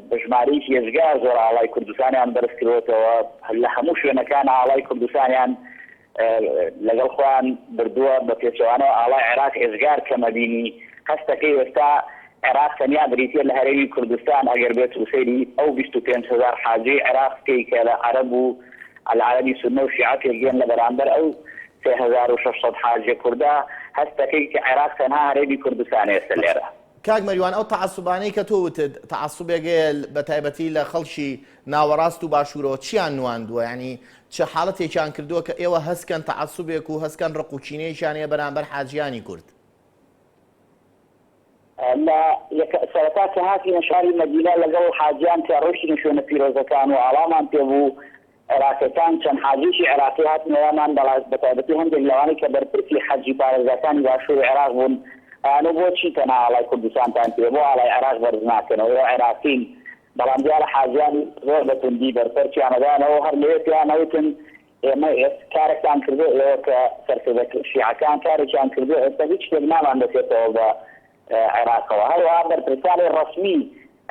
بژمارەیەکی هێزگار زۆر ئاڵای کوردستانیان بەرز کردوێتەوە لە هەموو شوێنەکان ئاڵای کوردستانیان لەگەڵ خۆیان بردووە بە پێچەوانەوە ئاڵای عێراق هێزگار کەمەبینی هەستەکەی ئێستا عێراق تەنیا بریتە لە هەرێمی کوردستان ئەگەر بێت وسەیری ئەو 25,000 حاجی عێراقی کە لە عەرەب و العەرەبی سونە و شیعە پێگەن لە بەرامبەر ئەو 3600 حاجی کووردا هەستەکەی کە عێراق تەنها هەرێمی کوردستان ئێستا لێرە. کاک مەریوان ئەو تەعەسسوبانەی کە تۆ وتت تەعەسسوبێگەیە بە تایبەتی لە خەڵکی ناوەڕاست و باشوورەوە چیان نواندووە یعنی چه حاڵەتێکیان کردووە کە ئێوە هەستکەن تەعەسسوبێک و هەستکەن ڕقوچینەیەکیان هەیە بەرامبەر حاجیانی کورد؟ سەرەتا کە هاتینە شاری مەدینە لەگەڵ حاجیان کە ڕۆشتینە شوێنە پیرۆزەکان و ئاڵامان پێبوو عێراقیەکان چەند حاجیشی عێراقی هاتنەوەمان بە تایبەتی هەندێک لەوانەی کە بەرپرسی حەجی پارێزەکانی باشووری عێراق بوون ئەوانە بۆچی تەنها ئاڵای کوردستانتان پێ بۆ ئاڵای عێراق بەرز ناکەنەوە عێراقین بەڵام دیارە حاجیانی زۆر بە توندی بەرپەرچیانەدانەوە هەر لەوێ پێیانەوتن ئێمە کارێکتان کردو ئێوە کە سەرکردە شیعەکان کارێکیان کردو ئێستا هیچ شتێک نامان دەچێتەوە بە عێراقەوە هەروەها بەرپرسانی ڕەسمی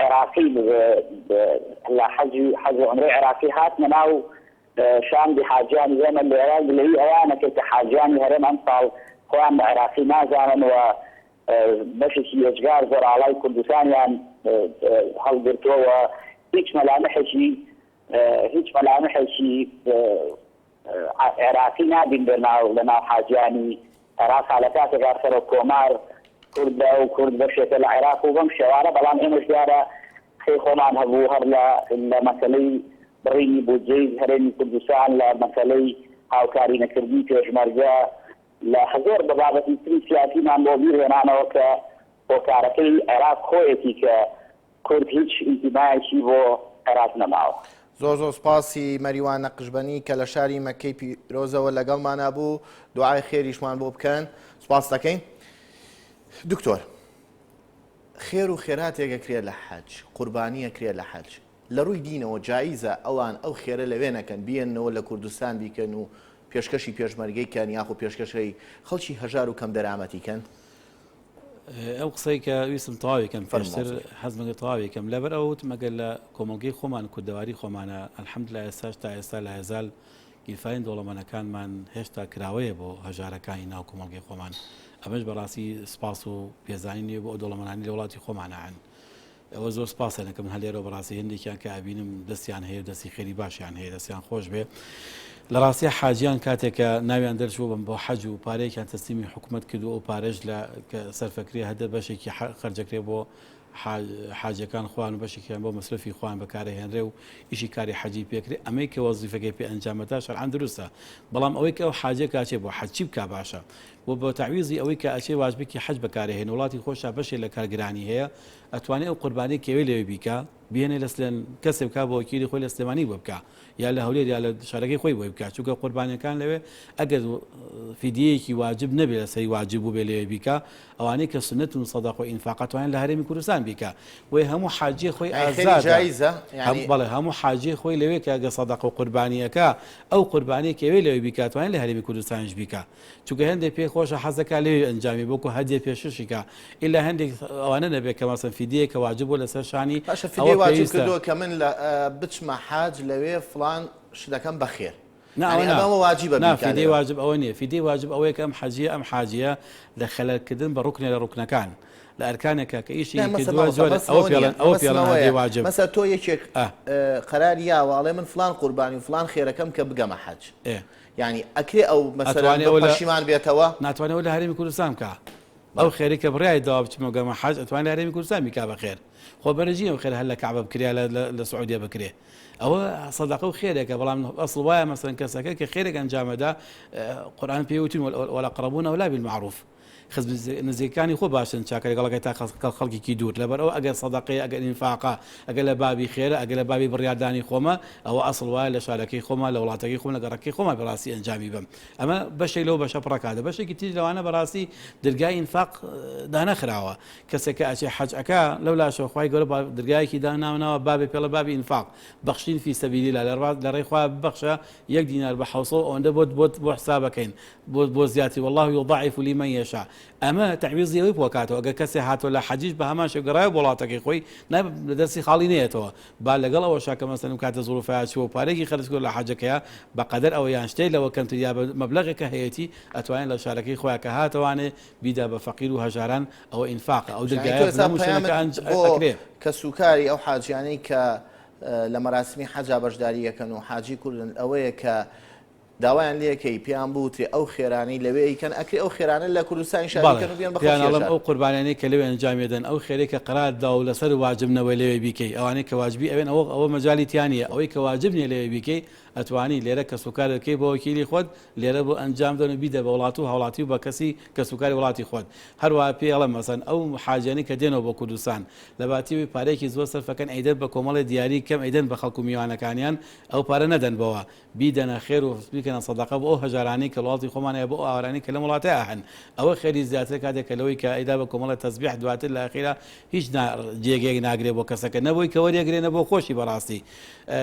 عێراقی لە حەج و عومرەی عێراقی هاتنە ناو شاندی حاجیانی ئێمە لە عێراق لەوی ئەوانە کە حاجیانی هەرێم ئەم ساڵ خۆیان بە عێراقی نازانن و بەشێکی هێزگار زۆر ئاڵای کوردستانیان هەڵگرتووە هیچ مەلامحێکی عێراقی نابین لە ناو حاجیانی عێراق لە کاتێکا سەر کۆمار کوردە و کورد بەشێکە لە عێراق و بەم شێوانە بەڵام ئێمەش دیارە خێ خۆمان هەبوو هەر لە مەسەلەی بڕینی بودجەی هەرێمی کوردستان لە مەسەلەی هاوکاری نەکردنی پێشمەرگە لە هەزۆر بە بابەتی تری سیاسیمان بۆ بیرهێنانەوە کە هۆکارەکەی عێراق خۆیەتی کە کورد هیچ ئینتیمایەکی بۆ عێراق نەماوە. زۆر زۆر سپاسی مەریوان نەقشبەنی کە لە شاری مەکەی پیرۆزەوە لەگەڵمانە بوو دوعای خێریشمان بۆ بکەن سپاس دەکەین. دکتۆر خێر و خێراتێک ئەکرێت لە حەج قوربانی ئەکرێت لە حەج لە ڕووی دینەوە جاییزە ئەوان ئەو خێرە لەوێ نەکەن بێنەوە لە کوردستان بیکەن و پێشکەشی پێشمەرگەیکەن یاخو پێشکەشەی خەڵکی هەژار و کەم دەرامەتیکەن؟ ئەو قسەی کە ویستم تەواویکەم پێشتر حەزمەگە تەواویکەم لەبەر ئەوت مەگەر لە کۆمەڵگەی خۆمان کوردەواری خۆمانە ئەلحەمدولایە ئێستاش تا ئێستا لە هێزال گیرفانی دەوڵەمەندەکانمان هێشتا کراوەیە بۆ هەژارەکانی ناو کۆمەڵگەی خۆمان ئەمەش بەڕاستی سپاس و پێزانی نیە بۆ ئەو دەوڵەمەندانی لە وڵاتی خۆمانەن ئەوە زۆر سپاسێنەکەم هەلێرە بەڕاستی هەندێکیان کە ئابینم دەستیان هەیە دەستی خێری باشیان هەیە دەستیان خۆش بێ لە ڕاستی حاجیان کاتێکە ناویان دەرچوو بم بۆ حەج و پارەیەکیان تەسلیمی حکوومەت کردو ئەو پارێژ لە سەرفەکری هەدە بەشێکی خەرجەکرێ بۆ حاجەکان خوان و بەشێکیان بۆ مەسرفی خوان بەکارهێنرێ و ئیشی کاری حەجی پێکرێ ئەمەی کە وەزیفەکەی پێ ئەنجامەدا شەرعەن دروستە بەڵام ئەوەی کە ئەو حاجە کاچێ بۆ حەجی بکا باشە بۆ تعویزی ئەوەی کە ئەچێ واجبێکی حەج بەکارهێن وڵاتی خۆشە بەشێک لە کارگرانی هەیە ئەتوانێت ئەو قوربانی کێوەی لەوێ بیکە بێنێ لە سلێن کەسێک بکە بۆ وەکیلی خۆی لە سلێمانی بۆ بکە یا لە هەولێر یا لە شارەکەی خۆی بۆ بکە چونکە قوربانیەکان لەوێ ئەگەر فیدیەیەکی واجب نەبێت لە سەری واجب بوو بێ لەوێ بیکە ئەوانەی کە سنەت و سەدەقە و ئینفاقەتوانیان لە هەرێمی کوردستان بیکە وی هەموو حاجی خۆی ئازادە بەڵێ هەموو حاجی خۆی لەوێ کە ئەگە سەدەقە و قوربانیەکە ئەو قوربانی کەوێ لەوێ بیکاتوانین لە هەرێمی کوردستانیش بیکە چونکە هەندێک پێ خۆشە حەزەکە لێ ئەنجامی بۆکو هەدیە پێششیکە ئیلا هەندێک ئەوانە نەبێت کە مەسەن فیدیە کە واجب بوو لەسەر شانی واجب کردو کە من بچمە حاج لەوێ فلان شتەکەم بەخێر ئەمە واجبە فیدەی واجب ئەوە نییە فیدەی واجب ئەوەیە کە ئەم حاجیە لە خەلەلکردن بە ڕوکنێ لە ڕوکنەکان لە ئەرکانێکە کە ئیشی ئەو پێڵەن واجب مەسە تۆ یەکێک قەرار یاوەڵێ من فلان قوربانی و فلان خێرەکەم کە بگەمە حەج یعنی ئەکرێ ئەو مەسەلەن پەشیمان بێتەوە ناتوانێت لە هەرێمی کوردستان بکە ئەو خێری کە بڕای داوا بچمە گەمە حەج ئەتوانێت لە هەرێمی کوردستان بیکا بەخێر خۆ بەرەجی ئەو خێر هەر لە کەعبە بکریا لە سعودیە بکرێ ئەوە سەدەقە و خێرێکە بەڵام ئەسڵ وایە مەسەڵەن کەسەکە کە خێرێک ئەنجامەدا قورئان پێوتین وەلەقرەبوون ئەولا بالمعروف نزیکانی خۆ باشن چاکەی گەڵەکەی تا خەڵکیکی دوور لەبەر ئەو ئەگەر سەدەقەی ئەگەر ئینفاقا ئەگەر لە بابی خێرە ئەگەر لە بابی بڕیاردانی خۆمە ئەوە ئەسڵ وایە لە شارەکەی خۆمە لە وڵاتەکەی خۆم لە گەڕەکەی خۆمە بەڕاستی ئەنجامی بم ئەمە بەشێک لەو بەشە پڕەکاتە بەشێکی تر لەوانە بەڕاستی دەرگای ئینفاق دانەخراوە کەسێکە ئەچێ حەجەکە لەو لاشەوە خوای گەورە دەرگایەکی داناونەوە بابێ پێڵە بابی ئینفاق بەخشین فی سەبیلیلlah لە ڕێی خوا ببەخشە 1 دینار بە 700 ئەوەندە بۆ حسابەکەین بۆ زیاتر والله یضاعف لمن یشاء ئەمە تعویزی ئەوەی بۆکاتەوە ئەگەر کەسێ هاتۆ لە حەجیش بە هەمان شێو گەڕایە وڵاتەکەی خۆی لە دەستی خاڵی نەیەتەوە با لەگەڵ ئەوە شاکە مەسەلەن کاتە زوڵفای چوە پارێکی خەرج کرد لە حەجەکەیە بەقەدەر ئەوە یان شتێک لەوە کەمتر یا مەبلەغێکە هەیەتی ئەتوانێت لە شارەکەی خۆیان کە هاتەوانێ بیدا بە فەقیر و هەژاران ئەوە ئینفاقە ئەو دەرگایە کە سوکاری ئەو حاجیانەی کە لە مەراسمی حەجا بەشداری یەکەن و حاجی کوردن ئەوەیە کە داوایان لێکەی پێیان بوتێ ئەو خێرانی لەوێ ئیکەن ئەکری ئەو خێرانە لە کوردستانی شاریکەن و بێن بەخۆیان ئەو قوربانیانەی کە لەوێ ئەنجامێدەن ئەو خێرێکە قەراردا و لەسەر واجبنەوەی لەوێ بیکەی ئەوانەی کە واجبی ئەوێن ئەوە مەجالی تیانە ئەوەی کە واجب نیە لەوێ بیکەی ئەتوانی لێرە کە سوکارەکەی بە وەکیلی خۆت لێرە بۆ ئەنجام دەن بیدە بە وڵات و هاوڵاتی و بە کەسی کە سوکاری وڵاتی خۆت هەروە پێڵە مەسەن ئەو حاجیانی کە دێنەوە بۆ کوردستان لە باتیوی پارێکی زۆر سەرفەکەن ئەیدەن بە کۆمەڵی دیاری کەم ئەیدەن بە خەڵکو میوانەکانیان ئەو پارە نەدەن بەوە بیدەنە خێر و بیکەنە سەدەقە بۆ ئەو هەژارانی کە وڵاتی خۆمانەیە بۆ ئاوارانی کە لە وڵاتەیە هەن ئەوە خێری زیاتر کاتێک کە لەوەی کە ئەیدا بە کۆمەڵە تەسبیح دواتر لە ئەخیرا هیچ جێگەیەک ناگرێ بۆ کەسەکە نەبووی کە وەرێگرێنە بۆ خۆشی بەڕاستی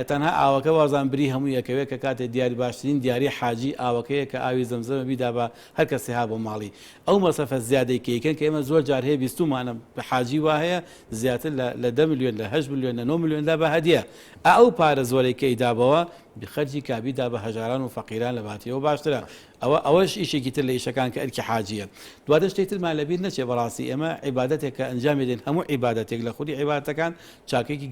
تەنها ئاوەکە وازانبری هەموو یەکەوێت کە کاتێک دیاری باشترین دیاری حاجی ئاوەکەیە کە ئاوی زەمزەمە بیدا بە هەر کەسێ ها بۆ ماڵی ئەو مەسەفە زیادەی کەیکەن کە ئێمە زۆر جار هەیە بیستومانە بە حاجی وایە زیاتر لە 10 ملیۆن لە 8 ملیۆن لە 9 ملیۆندا بە هەدیە ئەو پارە زۆرەی کەیدابەوە بخەرجی کابیدا بە هەژاران و فەقیران لە باتیەوە باشترە ئەوەش ئیشێکی تر لە ئیشەکان کە ئەرکی حاجیە دواتر شتێک ترمان لەبیر نەچێ بەڕاستی ئێمە عیبادەتێک کە ئەنجامی دێن هەموو عیبادەتێک لە خودی عیبادەتەکان چاکێکی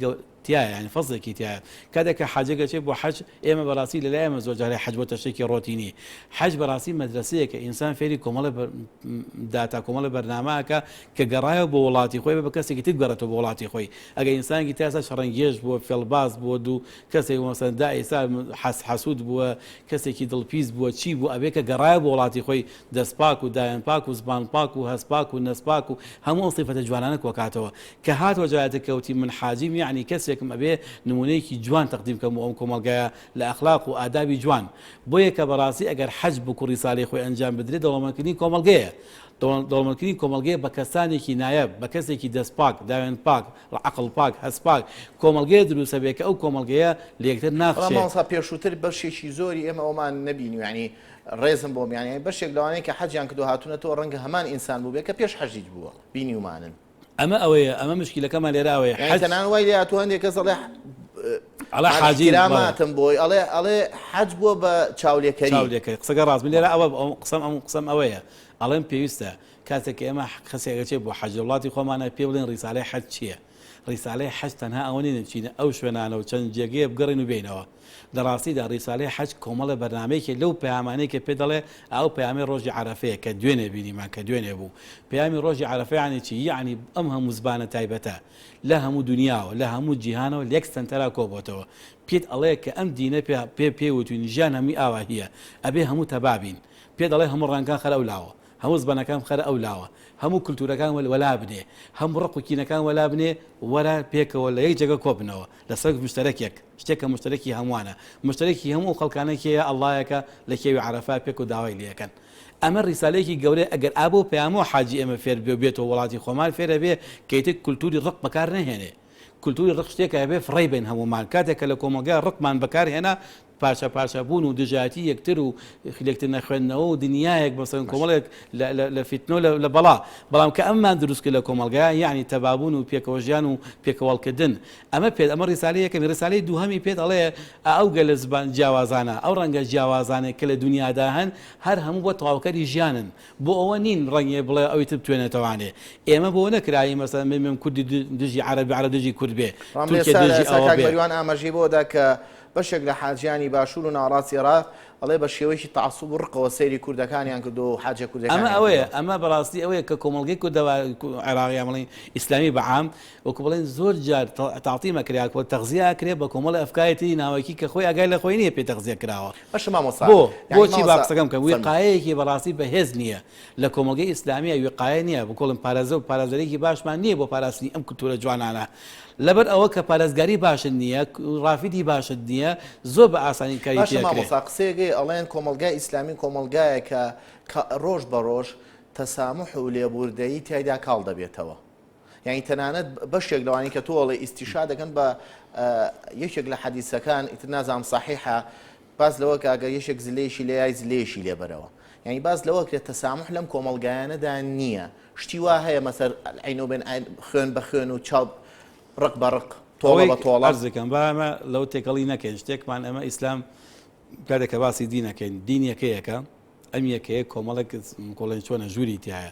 تایە ینی فەزڵێکی تایە کاتێک کە حاجەکە چێت بۆ حەج ئێمە بەڕاستی لەلای ئێمە زۆر جارێ حەج بۆ تەشتێکی ڕۆتینی حەج بەڕاستی مەدرسەیە کە ئینسان فێری کۆمەڵە داتا کۆمەڵە بەرنامەکە کە گەڕایە بۆ وڵاتی خۆی بە کەسێکی تر گەڕێتەوە بۆ وڵاتی خۆی ئەگەر ئینسانێکی تاسە شەڕەنگێژ بووە فێڵباز بووە دوو کەسێک مەسەن دا ئێستا حەسود بووە کەسێکی دڵپیس بووە چی بوو ئەبێ کە گەڕایە بۆ وڵاتی خۆی دەستپاک و دایان پاک و زبان پاک و هەسپاک و نەسپاک و هەموو سیفەتە جوانانە کۆکاتەوە کە هاتوە جایەتە کەوتی من حاجیم یعنی کەسێکم ئەبێ نمونەیەکی جوان تەقدیم کەم ئەم کۆمەلگایە لە ئەخلاق و ئادابی جوان بۆیە کە بەڕاستی ئەگەر حەج بە کوڕی ساڵی خۆی ئەنجام بدرێت دەوڵەمەندکردنی کۆمەلگەیە دەوڵەمەندکردنی کۆمەلگەیە بە کەسانێکی نایەب بە کەسێکی دەست پاک داوێن پاک عەقڵ پاک هەست پاک کۆمەلگەیە دروستە بێت کە ئەو کۆمەلگەیە لە یەکتر ناخشێت مامۆستا پێشووتر بەشێکی زۆری ئێمە ئەومان نەبینی یعنی ڕێزم بۆ میانەیە بەشێک لەوانەیە کە حەجیان کردو هاتوونەتەوە ڕەنگە هەمان ئینسان بوو بێت کە پێش حەجیج بووە بینی ومانن ئەمە مشکلەکەمان لێراوەیە حەجەنان وای لێ هاتووە هەندێک کەس ئەڵێ حاجی راماتم بۆی ئەڵێ حەج بووە بە چاولێکەری قسەکە ڕاست من لێرە ئەوە قسەم ئەوەیە ئەڵێم پێویستە کاتێک ئێمە خەسێکەچێت بۆ حەج وڵاتی خۆمانە پێ بڵێن ڕیسالەی حەج چییە ڕیسالەی حەج تەنها ئەوە نین بچینە ئەو شوێنانە و چەند جێگەیە بگەڕین و بینەوە لە ڕاستیدا ڕیسالەی حەج کۆمەڵە بەرنامەیەکی لەو پەیامانەی کە پێ دەڵێ ئەو پەیامی ڕۆژی عەرەفەیە کە دوێنێ بینیمان کە دوێنێ بوو پەیامی ڕۆژی عەرەفە یعنی چی یعنی ئەم هەموو زبانە تایبەتە لە هەموو دنیاوە لە هەموو جیهانەوە لە یەک سنتەرا کۆبۆتەوە پێت ئەڵەیە کە ئەم دینە پێوتوین ژیان هەمی ئاوا هیە ئەبێ هەموو تەبابین پێ دەڵێ هەموو ڕەنگان خەرە ئەولاوە هەموو زبانەکان خەرە ئەولاوە هەموو کولتورەکان وەلا بنێ هەموو ڕق و کینەکان وەلا بنێ وەرە پێکەوە لە یەک جێگە کۆبنەوە لەسەر مشتەرەکێک شتێکە مشتەرەکی هەمووانە مشتەرەکی هەموو خەڵکانێکیە ئەڵڵایەکە لە کێوی عەرەفا پێک و داوای لێەکەن ئەمە ڕیسالەیەکی گەورەیە ئەگەر ئابۆ پەیامۆ حاجی ئێمە فێر بێتەوە وڵاتی خۆمان فێرە بێ کەیتێک کولتوری ڕق بەکار نەهێنێ کولتوری ڕق شتێکە هەبێ فڕێ بێن هەمومان کاتێکە لە کۆمەلگای ڕقمان بەکار هێنا پاشە بوون و دژاتی یەکتر و خلێکتر نەخوێندنەوە و دنیایەک بەسەر کۆمەڵێک لە فیتنۆ لە بەڵام کە ئەممان دروستکە لە کۆمەلگای یعنی تەبابوون و پێکەوەژیان و پێکەوەڵکردن ئەمە ڕیسالی یەکەمی ڕیسالەی دووهەمی پێت ئەڵێ ئەو گەلە زبان جیاوازانە ئەو ڕەنگە جیاوازانێک کە لە دنیادا هەن هەر هەموو بۆ تەواوکەری ژیانن بۆ ئەوە نین ڕەنگێ بڵێ ئەوی تر بتوێنێتەوانێ ئێمە بۆ نەکرایی مەسەڵەن من کوردی دژی عەرەبی دژی کورد بێ بەریوان ئاماژەی بۆدا کە بەشێک لە حاجیانی باشوور و ناڕاستی عێراق ئەڵێ بە شێوەیەکی تەعەسسوب و ڕقەوە سەیری کوردەکانیان کردو و حاجە کوردەکان ئەمە ئەوەیە ئەمە بەڕاستی ئەوەیە کە کۆمەڵگەی کوردەوە عێراقیان بڵێن ئیسلامی بەعام وەکو بڵێن زۆر جار تەعتیمە کرا کۆ تەغزیە کرێ بە کۆمەڵ ئەفکارێتی ناوەکی کە خۆی ئاگای لە خۆی نییە پێ تەغزیە کراوە بەش مامۆستا بۆچی باقسەکەم کە وقایەیەکی بەڕاستی بەهێز نییە لە کۆمەڵگەی ئیسلامیە وقایە نییە بکۆڵم پارێزە و پارێزەرێکی باشمان نییە بۆ پاراستنی ئەم کولتورە جوانانە لەبەر ئەوە کە پارێزگاری باشن نییە ڕافیدی باشت نییە زۆر بە ئاسانی کاری مامۆستا قسەیەکەی ئەڵێن کۆمەلگای ئیسلامی کۆمەلگایە کە ڕۆژ بە ڕۆژ تەسامح و لێبوردەیی تایدا کاڵ دەبێتەوە یعنی تەنانەت بەشێک لەوانی کە تۆڵێ ئیستیشا دەکەن بە یەکێک لە حەدیسەکان ئیتر نازانم صحیحە باز لەوە کە ئەگەر یەشێک زلێشی لێ یای زلێشی لێبەرەوە یعنی باز لەوە کرێت تەسامح لەم کۆمەلگایانەدا نییە شتی وا هەیە مەسەر عینۆ بێن خوێن بە خوێن و چاو ڕق بە ڕق تۆڵە بە تۆڵە ئەرزەکەم بەمە لەو تێکەڵی نەکەین شتێکمان ئەمە ئیسلام کارێکە باسی دینەکەین دین یەکەیەکە ئەم یەکەیە کۆمەڵێک کۆڵێن چۆنە ژووری تایە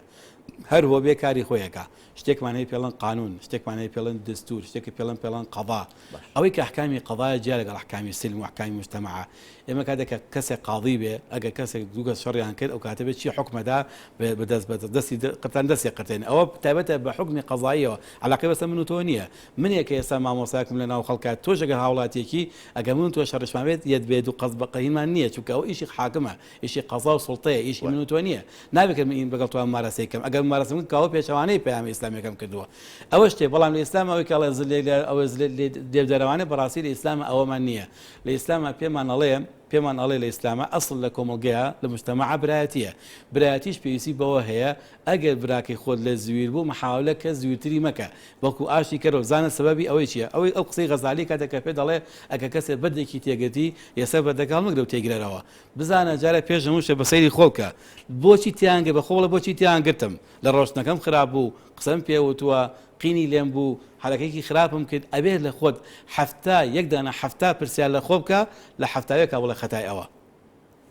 هەر بۆ بێ کاری خۆیەکە شتێکمان هەیە پێڵەن قانون شتێکمان هەیە پێڵەن دستور شتێکی پێڵەن قەضا ئەوەی کە ئەحکامی قەضایە جیا لەگەڵ ئەحکامی سلم و ئەحکامی مجتەمەعە ئێمە کاتێکە کەسێک قاضی بێ ئەگەر کەسێک دووگە شەڕیان کرد ئەو کاتە بێت چی حکمەدا دەستی قەتان دەستی قرتێن ئەوە تایبەتە بە حکمی قەضاییەوە علاقەی بەسەر من و تۆ نییە منێک کە ئێستا مامۆستاکم لە ناو خەڵکات تۆش ئەگەر هاوڵاتیەکی ئەگەر من تۆ شەڕشمان بێت یەت بێت و قەز بە قەهینمان نییە چونکە ئەو ئیشی حاکمە ئیشی قەزا و سوڵتەیە ئیشی من و تۆ نییە نابێت من این بەگەڵ تۆ مارەسەیەکەم ئەگەر مارەسەم کاوە پێچەوانەی پەیامی ئیسلامیەکەم کردووە ئەوە شتێ بەڵام لە ئیسلام ئەوەی کاڵێ ئەوە دێودەرەوانە بەڕاستی لە ئیسلام ئەوەمان نییە لە ئیسلامە پێمان ئەڵێ لە ئیسلامە ئەسڵ لە کۆمەلگەیە لە مجتەمەع برایەتیە برایەتیش پێویستی بەوە هەیە ئەگەر براکەی خۆت لە زویر بوو محاولە کە زوورتری مەکە بەڵکو ئاشتی کەرەوە زانە سەبەبی ئەوەی چییە ئەوەی ئەو قسەی غەزالی کاتێکە پێ دەڵێ ئەگە کەسێ بەردێکی تێگەتی یەسەر بەردەکاڵ مەگرە و تێگرەرەوە بزانە جارە پێش هەموو شتێ بە سەیری خۆڵکە بۆچی تیانگە بە خۆڵە بۆچی تیانگرتم لە ڕۆشنەکەم خراپ بوو قسەم پێوتووە قینی لێم بوو حرەکەیکی خراپم کرد ئەبێت لە خۆت یەکدانە هەفتا پرسیار لە خۆ بکە لە هەفتاوێکە بڵێ خەتای ئەوە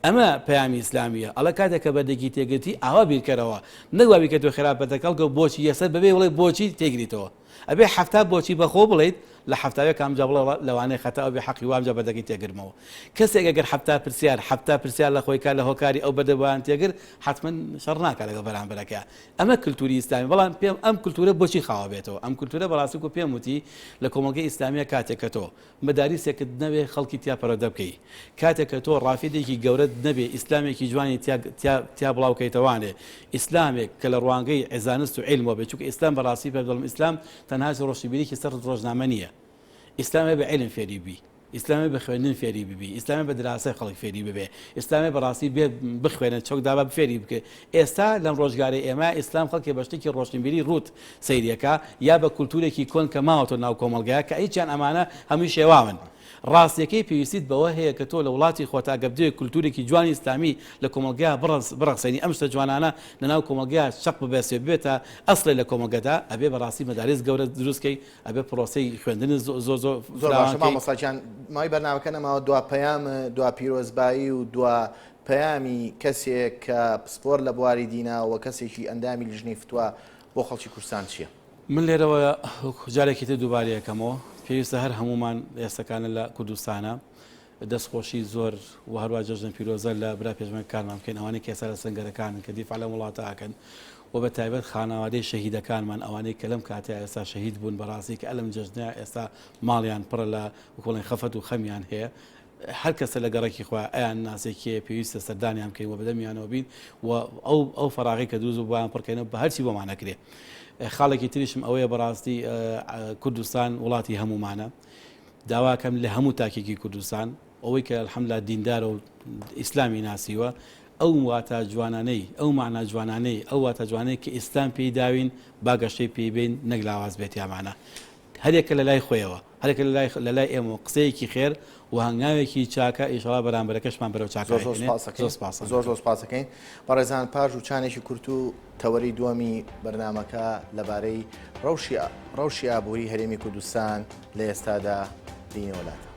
ئەمە پەیامی ئیسلامیە ئەڵە کاتێکە بەردێکی تێگرتی ئاوا بیرکەرەوە نەگوابی کە تۆ خراپ بەدەکەڵ بۆچی یەسەر بەبێ بڵێ بۆچی تێگریتەوە ئەبێ هەفتا بۆچی بەخۆ بڵێیت لە هەفتاوێک ئەمجا بڵێ لەوانەیە خەتا ئەو بێ حەقی وامجا بەدەکی تێگرمەوە کەسێک ئەگەر هەفتا پرسیار لە خۆی کا لە هۆکاری ئەو بەدەبووان تێگر حتمما شەڕ ناکا لەگەڵ بەرامبەرەکە ئەمە کولتوری ئیسلامی بەڵام پێم ئەم کولتورە بۆچی خاوە بێتەوە ئەم کولتورە بەڕاستی و پێم وتی لە کۆمەلگەی ئیسلامیە کاتێکە تۆ مەداریسێکت نەبێ خەڵکی تیا پەرەدە بکەی کاتێکە تۆ ڕافیدێکی گەورەت نەبێ ئیسلامێکی جوانی تیا بڵاوکەیتەوانێ ئیسلامێک کە لە ڕوانگەی عێزانست و عیلمەوە بێت چونکە ئیسلام بەڕاستی پێ دەڵێم ئیسلام تەنها ڕۆشنبیریکی سەر ڕۆژنامە نییە ئیسلامێ بە عیلم فێری بی ئیسلامی بە خوێندن فێری ببی ئیسلامی بە دراسەی خەڵک فێری ببێ ئیسلامی بەڕاستی بێ بخوێنێت چۆکدابا بفێری بکە ئێستا لەم ڕۆژگاری ئێمە ئیسلام خەڵکی بەشتێکی ڕۆشنبیری ڕوت سەیریەکە یا بە کولتورێکی کۆن کە ماوەتۆ ناو کۆمەلگایە کە هیچیان ئەمانە هەمووی شێواون ڕاستیەکەی پێویستیت بەوە هەیە کە تۆ لە وڵاتی خۆتا گەبدوێ کولتورێکی جوانی ئیسلامی لە کۆمەلگا بڕەخسەنی ئەم شتە جوانانە لەناو کۆمەلگا شەق ببێسێ بێتە ئەسڵی لە کۆمەلگەدا ئەبێ بەڕاستی مەدارس گەورە دروستکەی ئەبێ پرۆسەی خوێندن زۆر مامۆستاجان مای بەرنامەکەنەماوە دوا پەیام دوا پیرۆزبایی و دوا پەیامی کەسێک کە پسپۆر لە بواری دیناوە کەسێکی ئەندامی لیژنەی فتووە بۆ خەڵکی کوردستان چییە؟ من لێرەوە جارێکی تر دووبارەیەکەمەوە پێویستە هەر هەمومان ئێستەکانە لە کوردستانە دەستخۆشی زۆر و هەروە جەژن پیرۆزە لە برا پێشمەرگ کارمان بکەین ئەوانەی کە ئێستا لە سەنگەرەکانن کە دیفاع لە وڵاتەکەن و بە تایبەت خانەوادەی شەهیدەکانمان ئەوانەی کە لەم کاتەیە ئێستا شەهید بوون بەڕاستی کە ئەلم جەژنە ئێستا ماڵیان پڕە لە وکوڵێن خەفەت و خەمیان هەیە هەر کەسە لە گەڕێکی خوا ئەیان ناسێکیە پێویستە سەردانیان بکەین و بەدەمیانەوە بین و ئەو فەراغی کە دروست و بۆیان پڕکەینەوە بە هەرچی بۆمان نەکرێ خاڵێکی تریشم ئەوەیە بەڕاستی کوردستان وڵاتی هەمومانە داواکەم لە هەموو تاکێکی کوردستان ئەوەی کە الحەمدلله دیندارە و ئیسلامی ناسیوە ئەو واتە جوانانەی ئەو معنا جوانانەی ئەو واتە جوانەی کە ئیسلام پێی داوین باگەشەی پێی بین نەک لاواز بێت یامانە هەرێکە لە لای خۆیەوە هەرێک لە لای ئێمە قسەیەکی خێر و هەنگاوێکی چاکە ئیشەڵا بەرامبەرەکەشمان بەرەو چاکە زۆر سپاسەکەین بەڕێزان پاش و چانێکی کورت و تەوەری دووەمی بەرنمەکە لەبارەی ڕەوشی ئابووری هەرێمی کوردستان لە ئێستادا دینەوەلاتە.